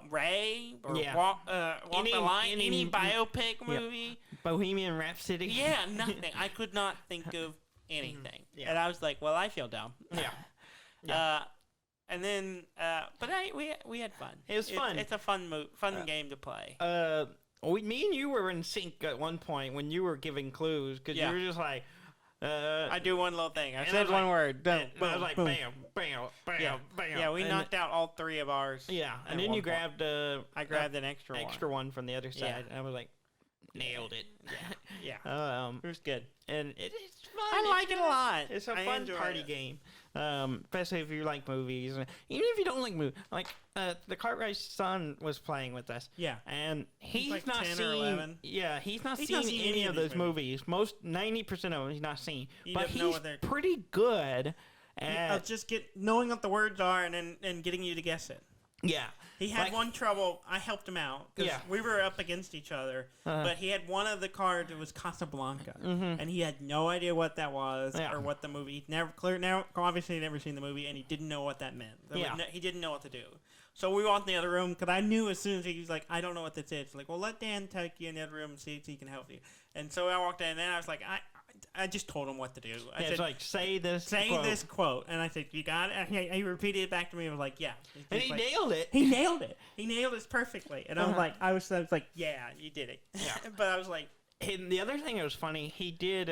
Ray or Walk the Line, any biopic movie. Bohemian Rhapsody. Yeah, nothing. I could not think of anything. And I was like, well, I feel dumb. Yeah. And then, but we had fun. It was fun. It's a fun game to play. Me and you were in sync at one point when you were giving clues, because you were just like, I do one little thing. I and said I was one like- word. and I was like, bam, bam, bam, Yeah. bam. Yeah, we and knocked out all 3 of ours. Yeah, and at then one you point. grabbed I grabbed an extra one from the other side, Yeah. and I was like, nailed it. Yeah. It was good. And it's fun. I like it a lot. It's a I fun enjoy party it. game, especially if you like movies. Even if you don't like movies, like the Cartwright's son was playing with us. Yeah. and he's like not 10 or seen. 11. Yeah, he's not He's seen not seen any of these those movies. Most 90% of them he's not seen. He But doesn't know he's what they're- pretty good at Just knowing what the words are and getting you to guess it. yeah. He had Like- one trouble. I helped him out because Yeah. we were up against each other. But he had one of the cards that was Casablanca, and he had no idea what that was Yeah. or what the movie. Obviously, never seen the movie, and he didn't know what that meant. He didn't know what to do. So we walked in the other room because I knew as soon as he was like, "I don't know what this is." Like, well, let Dan take you in the other room and see if he can help you. And so I walked in, and then I was like, I just told him what to do. I said, It's like say this. say quote. this quote, and I said, "You got it." And he repeated it back to me. and was like, "Yeah," and He's he like, nailed it. He nailed it. He nailed it perfectly. And I was like, "Yeah, you did it." Yeah. But I was like, And the other thing that was funny, he did.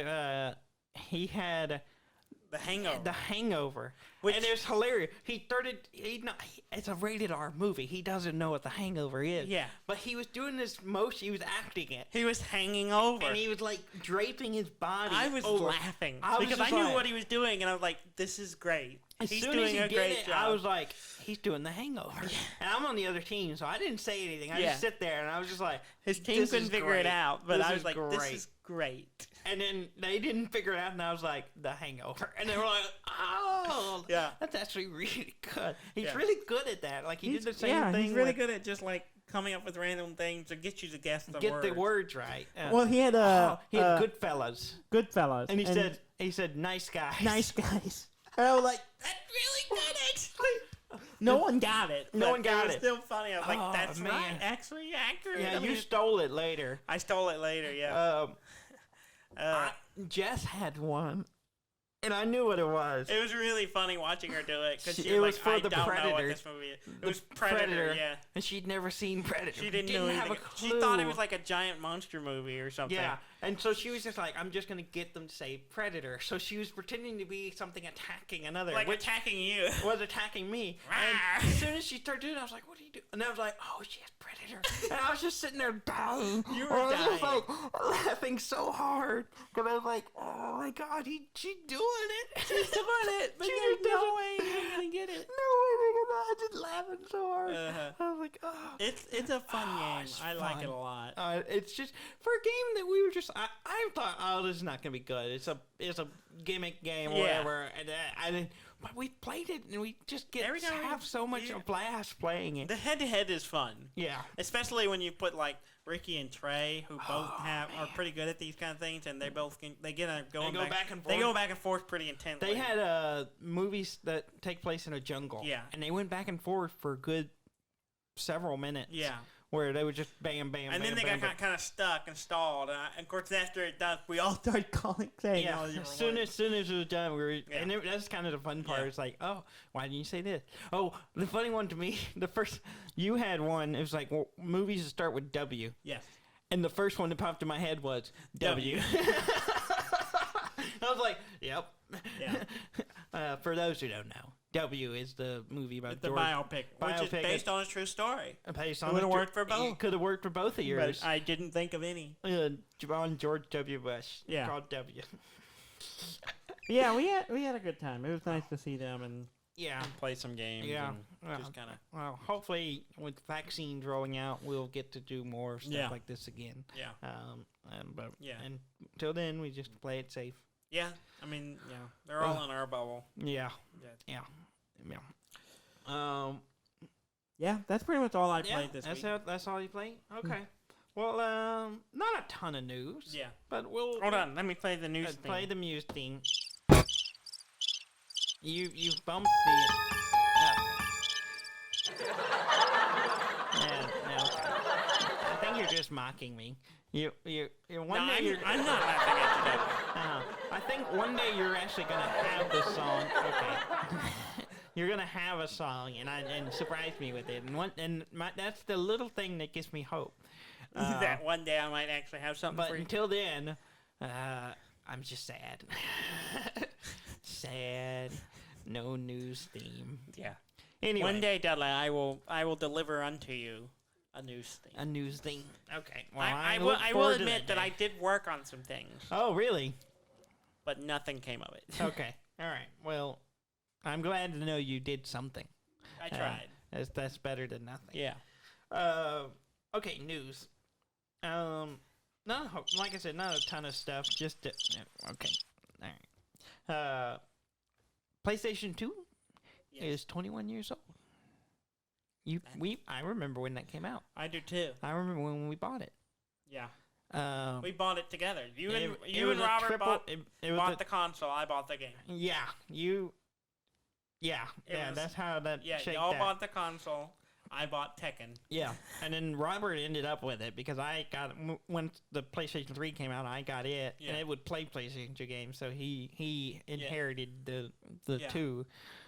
He had "The Hangover." The Hangover, Which- and it was hilarious. He started. It's a rated R movie. He doesn't know what The Hangover is. Yeah. But he was doing this motion. He was acting it, He was hanging over. and he was like draping his body. I was over. laughing I was because I just knew like- what he was doing, and I was like, "This is great. As He's soon doing as he a did great it, job." I was like, he's doing The Hangover, and I'm on the other team, so I didn't say anything. I just sit there, and I was just like, his team this couldn't is figure it great. out, but This I is was like, great. "This is great." And then they didn't figure it out, and I was like, The Hangover. And they were like, oh, Yeah. that's actually really good. He's Yeah. really good at that. Like, he did the same thing. he's really with good at just like coming up with random things to get you to guess the Get words. the words right. Well, he had he had Goodfellas. Goodfellas, And he said, nice guys. nice guys. And I was like, That's really good, actually. no one got it. No But one got was it. Still funny. I was like, Oh, "That's man. right. Actually, accurate." Yeah, I you mean, stole it later. I stole it later. Yeah. Jess had one. And I knew what it was. It was really funny watching her do it because It was for I the don't know what Predator. this movie is. It was Predator, yeah. And she'd never seen Predator. She didn't know anything. have a clue. She thought it was like a giant monster movie or something. Yeah, and so she was just like, I'm just going to get them to say Predator. So she was pretending to be something attacking another. Like which attacking you. was attacking me. And as soon as she started doing it, I was like, what are you doing? And I was like, oh, she has Predator. And I was just sitting there dying. You were I was just dying. like laughing so hard. Because I was like, oh my God, she's doing it. She's doing it, but She there's did no it. way you're going to get it. No way, because I was just laughing so hard. Uh-huh. I was like, oh. It's a fun game. It's I like fun. it a lot. It's just for a game that we were just. I thought, oh, this is not gonna be good. It's a gimmick game, or Yeah. whatever. And I didn't. But we played it, and we just Every time we- have so much a blast playing it. The head-to-head is fun. Yeah. Especially when you put like Ricky and Trey, who both are pretty good at these kind of things, and they both they get going go back and They forth. go back and forth pretty intensely. They had movies that take place in a jungle. Yeah. And they went back and forth for a good several minutes. Yeah. Where they would just bam, bam, And bam, then they bam, got kind of stuck and stalled. And of course, after it done, we all started saying Yeah, all the different as soon as it was done, we were, and that's kind of the fun part. Yeah. It's like, oh, why didn't you say this? Oh, the funny one to me, the first you had one. It was like movies that start with W, Yes. and the first one that popped in my head was W. I was like, yep. Yeah. For those who don't know, W is the movie about The George. biopic, which is based on a true story. Based on Would've a worked for both. Could have worked for both of yours. But I didn't think of any. On George W. Bush. Yeah. Called W. Yeah, we had a good time. It was nice to see them, and Yeah. Play some games. Yeah. And just kind of. Well, hopefully, with vaccines rolling out, we'll get to do more stuff Yeah. like this again. Yeah. But Yeah. and until then, we just play it safe. Yeah. I mean, yeah. They're all in our bubble. Yeah. Yeah. yeah, that's pretty much all I Yeah. played this week. That's all you play. Okay. Well, not a ton of news. Yeah. But we'll Hold on. Let me play the news thing. play the news thing. You bumped the. I think you're just mocking me. You one No, day you're. I'm not laughing at you, Dudley. I think one day you're actually gonna have the song. Okay. You're gonna have a song, and surprise me with it. And that's the little thing that gives me hope. That one day I might actually have something But for you. until then, I'm just sad. Sad. No news theme. Yeah. Anyway, One day, Dudley, I will deliver unto you a news thing. a news theme. Okay. Well, I look will forward to admit that day. I did work on some things, Oh, really? but nothing came of it. Okay. All right. Well, I'm glad to know you did something. I tried. That's better than nothing. Yeah. Okay, news. No, like I said, not a ton of stuff. Just okay. All right. PlayStation 2 Yes. is 21 years old. I remember when that came out. I do too. I remember when we bought it. Yeah. We We bought it together. You and was a Robert triple- bought it was bought a- the console. I bought the game. Yeah, you. Yeah, It was- that's how that. Yeah, shaked y'all out. bought the console. I bought Tekken. Yeah, and then Robert ended up with it because I got when the PlayStation 3 came out, I got it, Yeah. and it would play PlayStation 2 games, so he inherited the Yeah. two.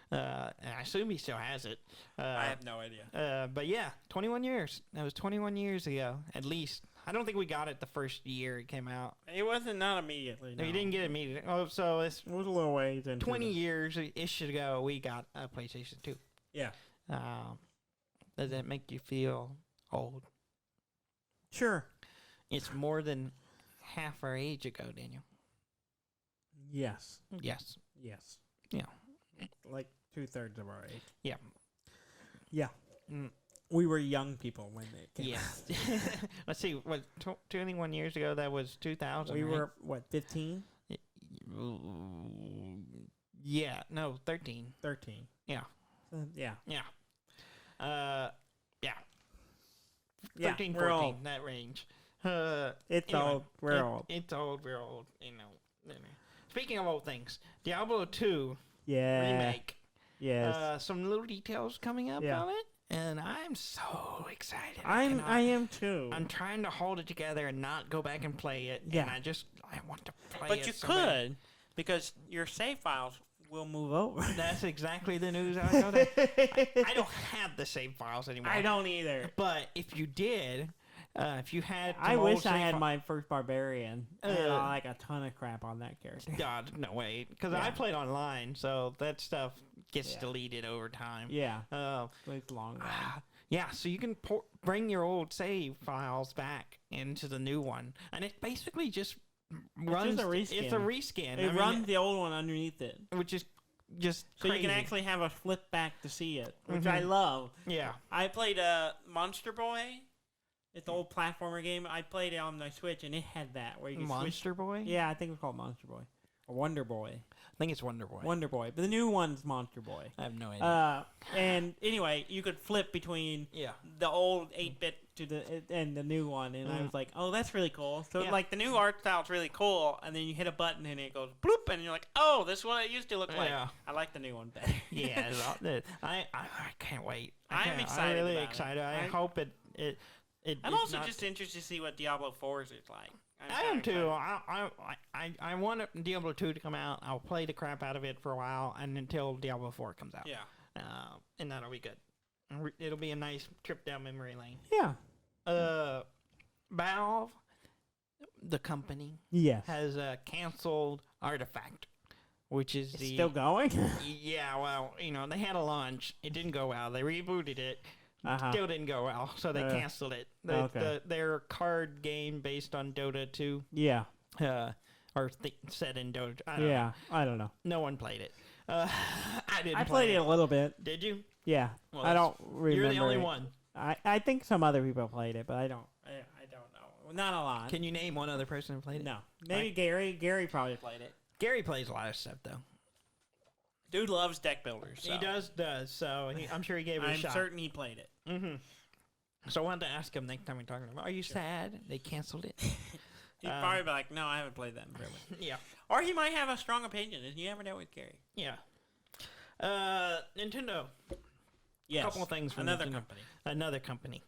And I assume he still has it. I have no idea. But yeah, 21 years. That was 21 years ago, at least. I don't think we got it the first year it came out. It wasn't not immediately. No, No. you didn't get it immediately. Oh, so it's It was a little ways into 20 the- years ish ago we got a PlayStation 2. Yeah. Does that make you feel old? Sure. It's more than half our age ago, Daniel. Yes. Yes. Yes. Yeah. Like 2/3 of our age. Yeah. Yeah. Mm, We were young people when they came yeah. out. Let's see. What 21 years ago? That was 2000. We right? were, what, 15? Yeah. No, 13. 13. Yeah. Yeah. Yeah. Yeah. Yeah, 13, we're 14, old. that range. It's Anyway, old. We're old. It's old. We're old. You know. Speaking of old things, Diablo 2 Yeah. remake. Yes. Some little details coming up Yeah. on it, and I'm so excited. I cannot- am too. I'm trying to hold it together and not go back and play it. Yeah. And I want to play it. But you so bad. could. because your save files will move over. That's exactly the news I was going to. I don't have the save files anymore. I don't either. But if you did, if you had, I wish I had my first barbarian. Like a ton of crap on that character. God, no way, because I played online, so that stuff gets deleted over time. Yeah, it's long run. Yeah, so you can bring your old save files back into the new one, and it basically just runs. It's a reskin. It's a reskin. It runs the old one underneath it, which is just so crazy. you can actually have a flip back to see it, which I love. Yeah, I played Monster Boy. It's the old platformer game. I played it on my Switch, and it had that where you can Monster Boy. Yeah, I think it was called Monster Boy or Wonder Boy. I think it's Wonder Boy. Wonder Boy, but the new one's Monster Boy. I have no idea. And anyway, you could flip between the old 8-bit and the new one, and I was like, oh, that's really cool. So like the new art style's really cool, and then you hit a button and it goes bloop, and you're like, oh, this is what it used to look like. Yeah. I like the new one better. Yeah, I can't wait. I'm excited. I'm really about excited. It. I hope it. I'm also just interested to see what Diablo 4 is like. I am too. I want Diablo 2 to come out. I'll play the crap out of it for a while, and until Diablo 4 comes out. Yeah. And that'll be good. It'll be a nice trip down memory lane. Yeah. Valve, the company, has canceled Artifact, which is still going. Yeah. Well, they had a launch. It didn't go well. They rebooted it. Still didn't go well, so they canceled it. Their card game based on Dota 2. Yeah. Or set in Dota. I don't know. No one played it. I didn't. I played it a little bit. Did you? Yeah. Well, I don't remember. You're the only one. I think some other people played it, but I don't. I don't know. Not a lot. Can you name one other person who played it? No. Maybe Gary. Gary probably played it. Gary plays a lot of stuff though. Dude loves deck builders. So. He does. So I'm sure he gave it a shot. I'm certain he played it. Mm-hmm. So I wanted to ask him next time we're talking about. Are you sad they canceled it? He'd probably be like, "No, I haven't played that in forever." Yeah. Or he might have a strong opinion. You never know with Gary. Yeah. Nintendo. Yes. A couple of things from another Nintendo. company. Another company.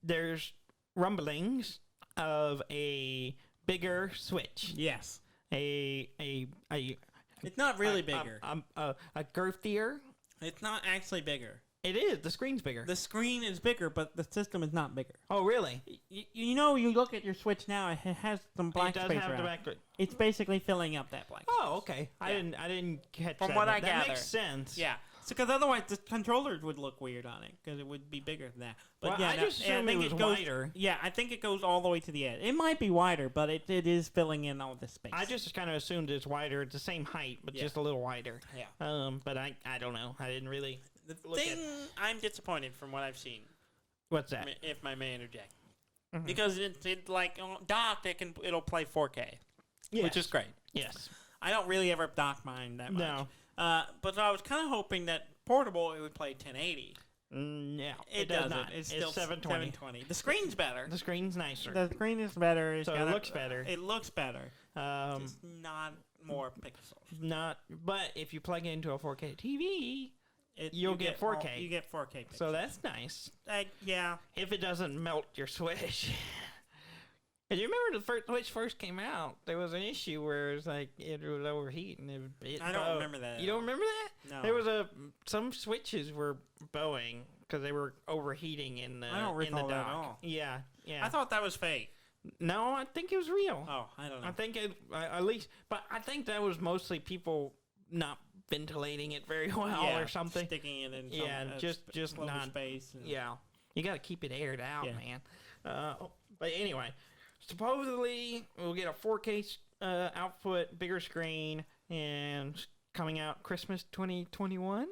There's rumblings of a bigger Switch. Yes. It's not really bigger. A girthier. It's not actually bigger. It is. The screen's bigger. The screen is bigger, but the system is not bigger. Oh, really? You look at your Switch now, it has some black space around. It's basically filling up that black space. Oh, okay. Yeah. I didn't catch that. From what I gather. That makes sense. Yeah. Because otherwise the controllers would look weird on it, because it would be bigger than that. But well, I just assumed it was wider. Yeah, I think it goes all the way to the edge. It might be wider, but it is filling in all the space. I just kind of assumed it's wider. It's the same height, but just a little wider. Yeah. But I don't know. I didn't really. The thing I'm disappointed from what I've seen. What's that? If I may interject, because it's like docked, it'll play 4K, which is great. Yes. I don't really ever dock mine that much. No. But I was kind of hoping that portable it would play 1080. Yeah, it does not. It's still 720. The screen's better. The screen's nicer. The screen is better. So it looks better. It looks better. Just not more pixels. Not. But if you plug it into a 4K TV, you'll get 4K. You get 4K pixels. So that's nice. Yeah. If it doesn't melt your Switch. Do you remember the Switch first came out? There was an issue where it was like it would overheat and it I don't remember that. You don't remember that? No. There was some switches were bowing because they were overheating in the I don't recall dock. that at all. Yeah. I thought that was fake. No, I think it was real. Oh, I don't know. I think at least, but I think that was mostly people not ventilating it very well or something. Sticking it in some just not space. Yeah, you got to keep it aired out, man. But anyway, supposedly we'll get a 4K output, bigger screen, and coming out Christmas 2021.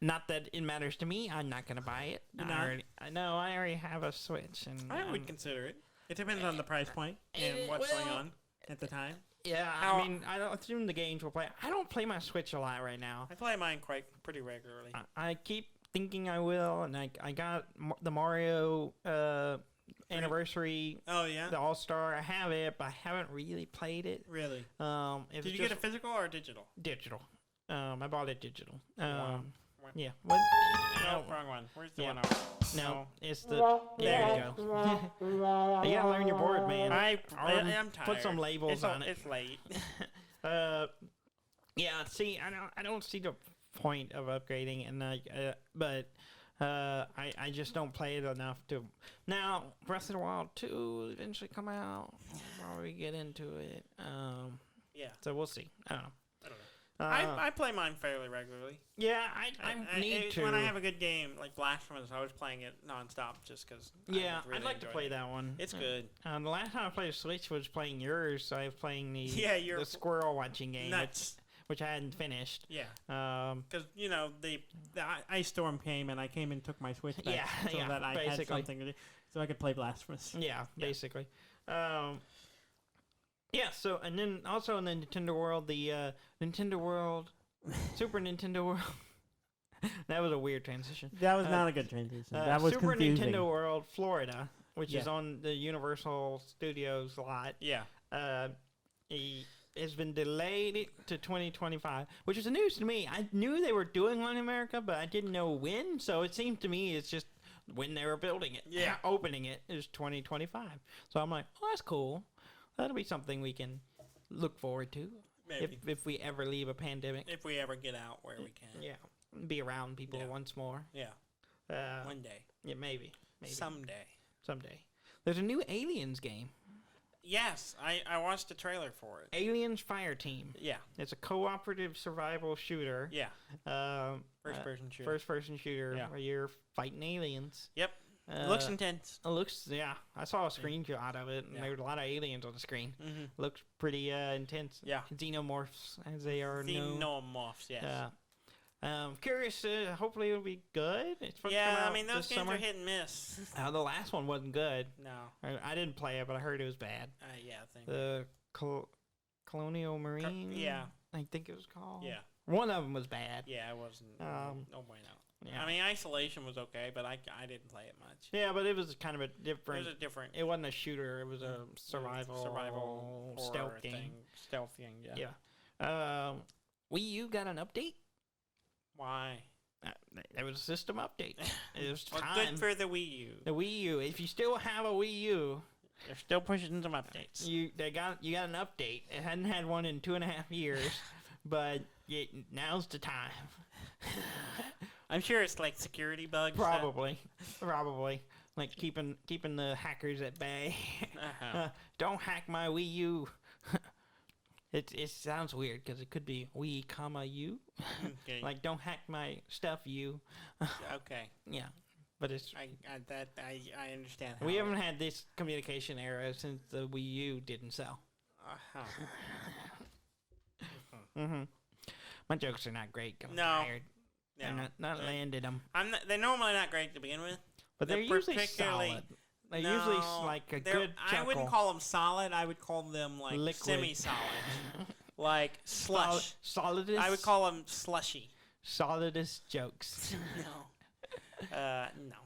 Not that it matters to me. I'm not going to buy it. I already have a Switch, and I would consider it. It depends on the price point and what's going on at the time. Yeah, I mean, I don't assume the games will play. I don't play my Switch a lot right now. I play mine pretty regularly. I keep thinking I will, and I got the Mario Anniversary. Oh yeah, the All Star. I have it, but I haven't really played it. Really? Did you get a physical or digital? Digital. I bought it digital. one. Yeah. What? No, wrong one. Where's the Yeah. one over? No, it's the. There you go. You gotta learn your board, man. I'm tired. Put some labels on it. It's late. Yeah. See, I don't see the point of upgrading, and but I just don't play it enough to. Now, Breath of the Wild 2 will eventually come out. I'll probably get into it. Yeah. So we'll see. I don't know. I play mine fairly regularly. Yeah, I need to. When I have a good game, like Blasphemous, I was playing it nonstop just because. Yeah, really I'd like to play that one. It's good. The last time I played Switch was playing yours, so I was playing the the squirrel watching game, nuts. which I hadn't finished. Yeah. Because the ice storm came and I came and took my Switch back so that I had something to do, so I could play Blasphemous. Yeah, basically. Yeah. So and then also in the Nintendo World, the Nintendo World, Super Nintendo World. That was a weird transition. That was not a good transition. That was Super confusing. Nintendo World, Florida, which is on the Universal Studios lot. Yeah. Has been delayed to 2025, which is news to me. I knew they were doing one in America, but I didn't know when. So it seemed to me it's just when they were building it. Yeah. Opening it is 2025. So I'm like, oh, that's cool. That'll be something we can look forward to. Maybe. If we ever leave a pandemic. If we ever get out where we can. Yeah. Be around people once more. Yeah. One day. Yeah, maybe. Someday. There's a new Aliens game. Yes, I watched the trailer for it. Aliens Fireteam. Yeah. It's a cooperative survival shooter. Yeah. First-person shooter. First-person shooter where you're fighting aliens. Yep. It looks intense. It looks, I saw a screenshot of it, and there were a lot of aliens on the screen. Mm-hmm. Looks pretty intense. Yeah. Xenomorphs, as they are known. Xenomorphs, yes. Curious, hopefully it'll be good. It's supposed to come out those this games summer. are hit and miss. The last one wasn't good. No. I didn't play it, but I heard it was bad. Yeah, I think. The Colonial Marine? Yeah. I think it was called. Yeah. One of them was bad. Yeah, it wasn't. No bueno. Yeah. I mean, Isolation was okay, but I didn't play it much. Yeah, but it was kind of a different. It was a different. It wasn't a shooter. It was a survival stealth game. Stealth thing. Yeah. Yeah. Wii U got an update. Why? It was a system update. It was well, time. good for the Wii U. The Wii U. If you still have a Wii U, they're still pushing some updates. You got an update. It hadn't had one in 2.5 years, but now's the time. I'm sure it's like security bugs. Probably. Like keeping the hackers at bay. Don't hack my Wii U. It sounds weird because it could be Wii, U. Okay. Like don't hack my stuff, you. Okay. Yeah, but it's. I understand. We haven't had this communication era since the Wii U didn't sell. My jokes are not great. I'm tired. No, I'm not landed them. They're normally not great to begin with. But they're usually solid. They're usually like a good chuckle. I wouldn't call them solid. I would call them like liquid. Semi-solid. Like slush. Solidest? I would call them slushy. Solidest jokes. No. No.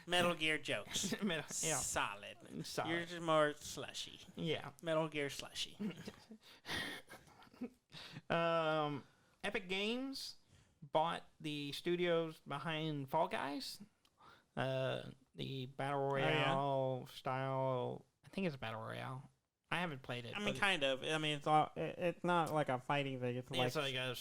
Metal Gear jokes. Yeah. Solid. Solid. Yours is more slushy. Yeah. Metal Gear slushy. Epic Games bought the studios behind Fall Guys. The Battle Royale style. I think it's a Battle Royale. I haven't played it. I mean, kind of. I mean, It's not like a fighting thing. It's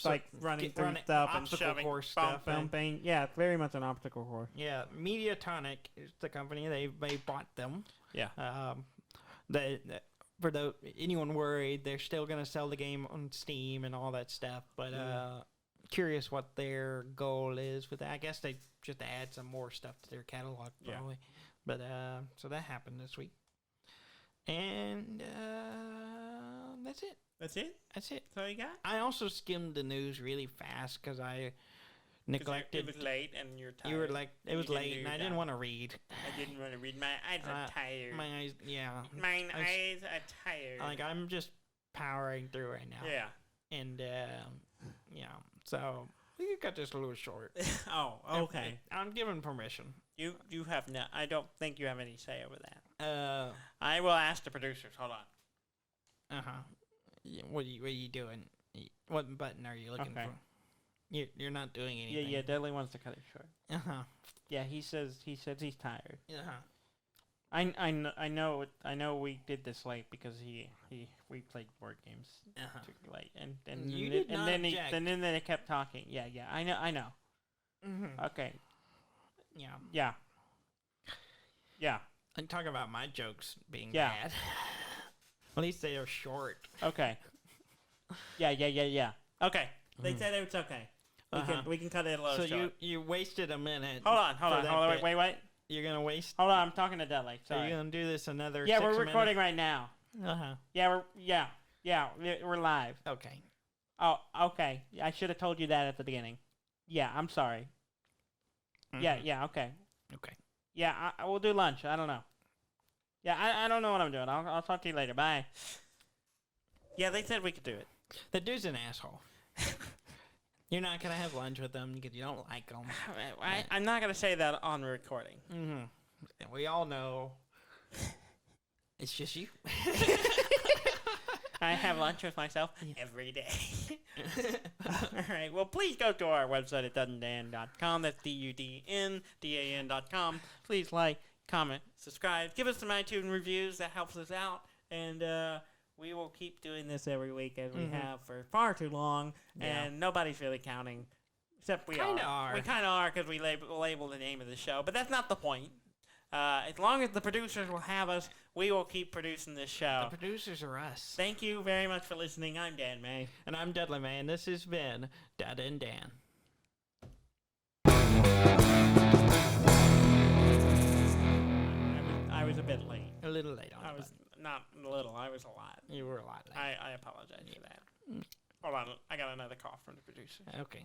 like running through stuff and obstacle course stuff. Bumping. Yeah, it's very much an obstacle course. Yeah, Mediatonic is the company. They bought them. Yeah. For anyone worried, they're still gonna sell the game on Steam and all that stuff. But curious what their goal is with that. I guess they just add some more stuff to their catalog probably. Yeah. But so that happened this week. And that's it. That's it? That's it. That's all you got? I also skimmed the news really fast because I neglected. It was late and you're tired. You were like, it was late and I didn't want to read. I didn't want to read. My eyes are tired. My eyes, yeah. My eyes are tired. Like, I'm just powering through right now. Yeah. And, yeah. So, we got this a little short. Oh, okay. I'm given permission. You have no. I don't think you have any say over that. I will ask the producers. Hold on. Yeah, what are you doing? What button are you looking for? You're not doing anything. Yeah. Dudley wants to cut it short. Uh-huh. Yeah, he says he's tired. Uh-huh. I know we did this late because we played board games too late and You did not object. Then they kept talking. Yeah, I know. Mm-hmm. Okay. Yeah. Yeah. I'm talking about my jokes being Yeah. bad. At least they are short. Okay. Yeah. Okay. They said it's okay. We can cut it a little So short. you wasted a minute. Hold on. Wait. You're gonna waste. Hold on, I'm talking to Dudley. So Sorry. you're gonna do this another. Yeah, 6 we're minutes? recording right now. Uh-huh. We're live. Okay. Oh, okay. I should have told you that at the beginning. Yeah, I'm sorry. Mhm. Yeah, okay. Okay. Yeah, I will do lunch. I don't know. Yeah, I don't know what I'm doing. I'll talk to you later. Bye. Yeah, they said we could do it. The dude's an asshole. You're not gonna have lunch with them because you don't like them. I'm not going to say that on recording. Mm-hmm. And we all know. It's just you. I have lunch with myself every day. All right. Well, please go to our website at dudndan.com. That's DUDNDAN.com. Please like, comment, subscribe. Give us some iTunes reviews. That helps us out. And we will keep doing this every week as we have for far too long. Yeah. And nobody's really counting. Except we Kinda are. We kind of are because we label the name of the show. But that's not the point. As long as the producers will have us, we will keep producing this show. The producers are us. Thank you very much for listening. I'm Dan May. And I'm Dudley May, and this has been Dada and Dan. I was a bit late. A little late on I was not a little. I was a lot. You were a lot late. I apologize for that. Hold on. I got another call from the producer. Okay.